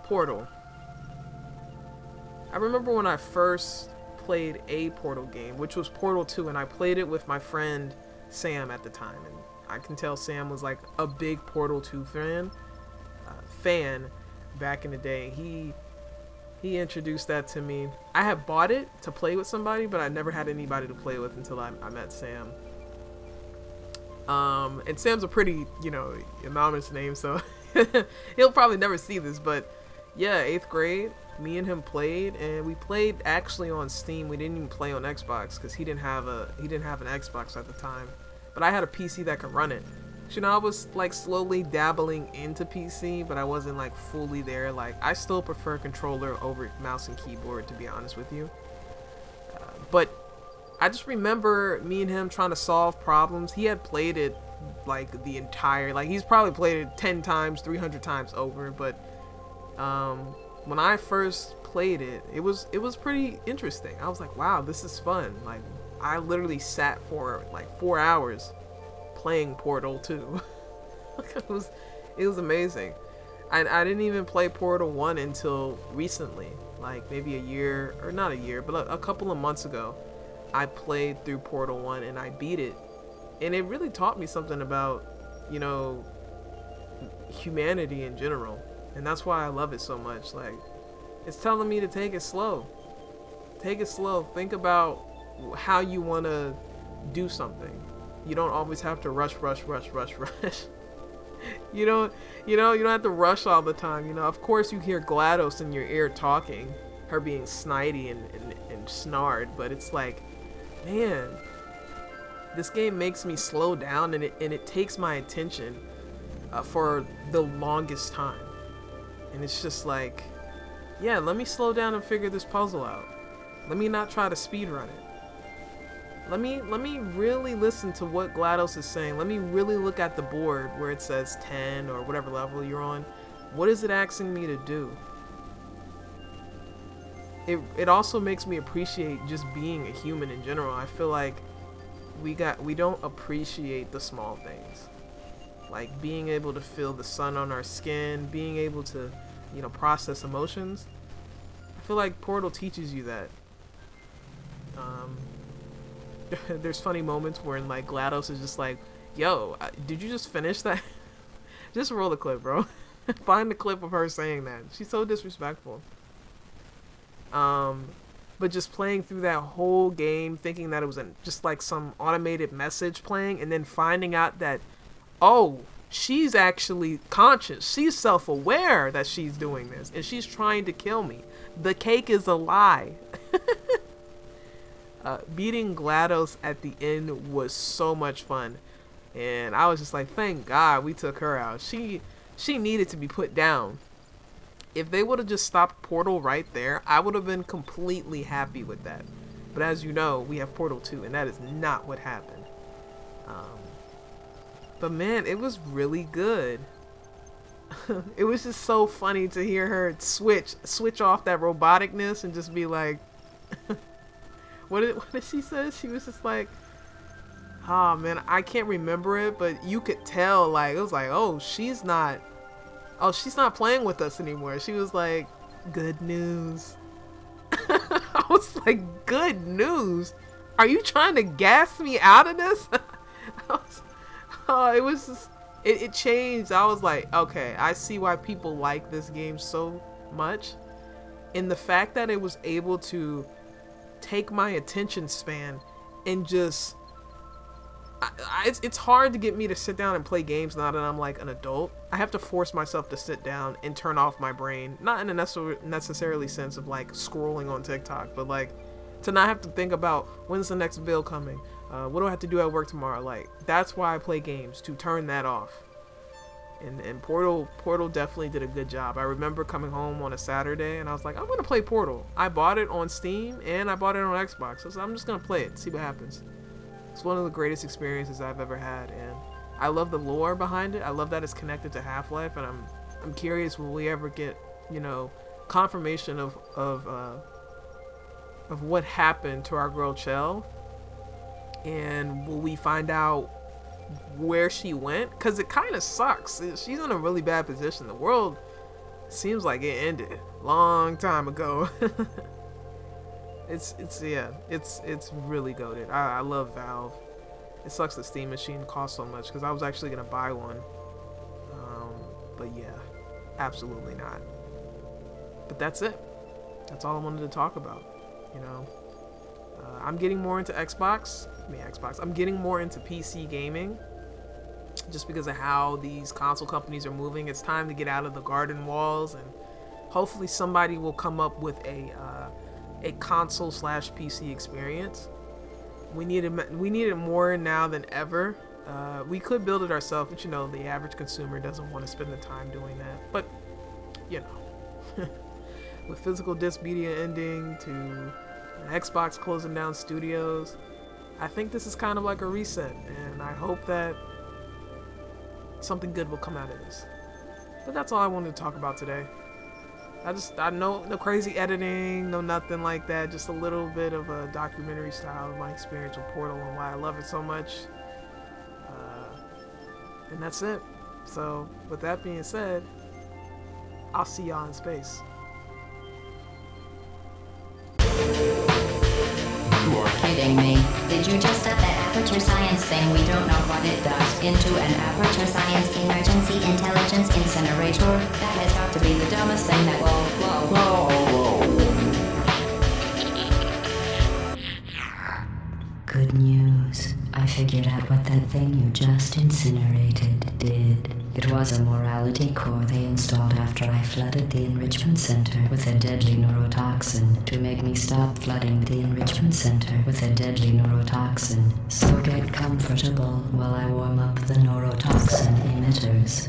Portal. I remember when I first played a Portal game, which was Portal 2, and I played it with my friend Sam at the time, and I can tell Sam was like a big Portal 2 fan back in the day. He introduced that to me. I had bought it to play with somebody, but I never had anybody to play with until I met Sam. And Sam's a pretty, anonymous name, so he'll probably never see this, but yeah, 8th grade, me and him played, and we played actually on Steam. We didn't even play on Xbox because he didn't have an Xbox at the time, but I had a PC that could run it. So, I was like slowly dabbling into PC, but I wasn't like fully there. Like, I still prefer controller over mouse and keyboard, to be honest with you. But I just remember me and him trying to solve problems. He had played it like the entire, like he's probably played it 10 times, 300 times over. But when I first played it, it was pretty interesting. I was like, wow, this is fun. Like, I literally sat for like 4 hours playing Portal 2. it was amazing. I didn't even play Portal 1 until recently, like maybe a year, or not a year, but a couple of months ago. I played through Portal 1 and I beat it, and it really taught me something about, humanity in general, and that's why I love it so much. Like, it's telling me to take it slow. Think about how you want to do something. You don't always have to rush. You don't have to rush all the time. Of course you hear GLaDOS in your ear talking, her being snidey and snarred, but it's like, man, this game makes me slow down, and it takes my attention for the longest time. And it's just like, yeah, let me slow down and figure this puzzle out. Let me not try to speedrun it. Let me really listen to what GLaDOS is saying. Let me really look at the board where it says 10 or whatever level you're on. What is it asking me to do? It also makes me appreciate just being a human in general. I feel like we don't appreciate the small things. Like being able to feel the sun on our skin, being able to, process emotions. I feel like Portal teaches you that. There's funny moments where like GLaDOS is just like, yo, did you just finish that? Just roll the clip, bro. Find the clip of her saying that. She's so disrespectful. But just playing through that whole game, thinking that it was just like some automated message playing, and then finding out that, oh, she's actually conscious. She's self-aware that she's doing this, and she's trying to kill me. The cake is a lie. Beating GLaDOS at the end was so much fun, and I was just like, thank God we took her out. She needed to be put down. If they would have just stopped Portal right there, I would have been completely happy with that. But as you know, we have Portal 2, and that is not what happened. But man, it was really good. It was just so funny to hear her switch off that roboticness and just be like, what did she say? She was just like, oh man, I can't remember it, but you could tell, like, it was like, oh, she's not playing with us anymore. She was like, good news. I was like, good news? Are you trying to gas me out of this? It was just, it changed. I was like, okay, I see why people like this game so much. And the fact that it was able to take my attention span and just, it's hard to get me to sit down and play games now that I'm like an adult. I have to force myself to sit down and turn off my brain, not in a necessarily sense of like scrolling on TikTok, but like to not have to think about when's the next bill coming, what do I have to do at work tomorrow. Like, that's why I play games, to turn that off. And Portal definitely did a good job. I remember coming home on a Saturday and I was like, I'm gonna play Portal. I bought it on Steam and I bought it on Xbox. So I'm just gonna play it, see what happens. It's one of the greatest experiences I've ever had, and I love the lore behind it. I love that it's connected to Half-Life, and I'm curious, will we ever get, confirmation of what happened to our girl Chell, and will we find out where she went? Because it kind of sucks. She's in a really bad position. The world Seems like it ended long time ago. It's really goated. I love Valve. It sucks the Steam machine costs so much because I was actually gonna buy one. But yeah, absolutely not. But that's it. That's all I wanted to talk about. You know, I'm getting more into Xbox. I'm getting more into PC gaming, just because of how these console companies are moving. It's time to get out of the garden walls, and hopefully somebody will come up with a console / PC experience. We need it more now than ever. We could build it ourselves, but you know, the average consumer doesn't want to spend the time doing that. But you know, with physical disc media ending to Xbox closing down studios, I think this is kind of like a reset, and I hope that something good will come out of this. But that's all I wanted to talk about today. I know no crazy editing, no nothing like that, just a little bit of a documentary style of my experience with Portal and why I love it so much. And that's it. So with that being said, I'll see y'all in space. You're kidding me. Did you just set that aperture science thing, we don't know what it does, into an aperture science emergency intelligence incinerator? That has got to be the dumbest thing that... Whoa. Good news. I figured out what that thing you just incinerated did. It was a morality core they installed after I flooded the enrichment center with a deadly neurotoxin to make me stop flooding the enrichment center with a deadly neurotoxin. So get comfortable while I warm up the neurotoxin emitters.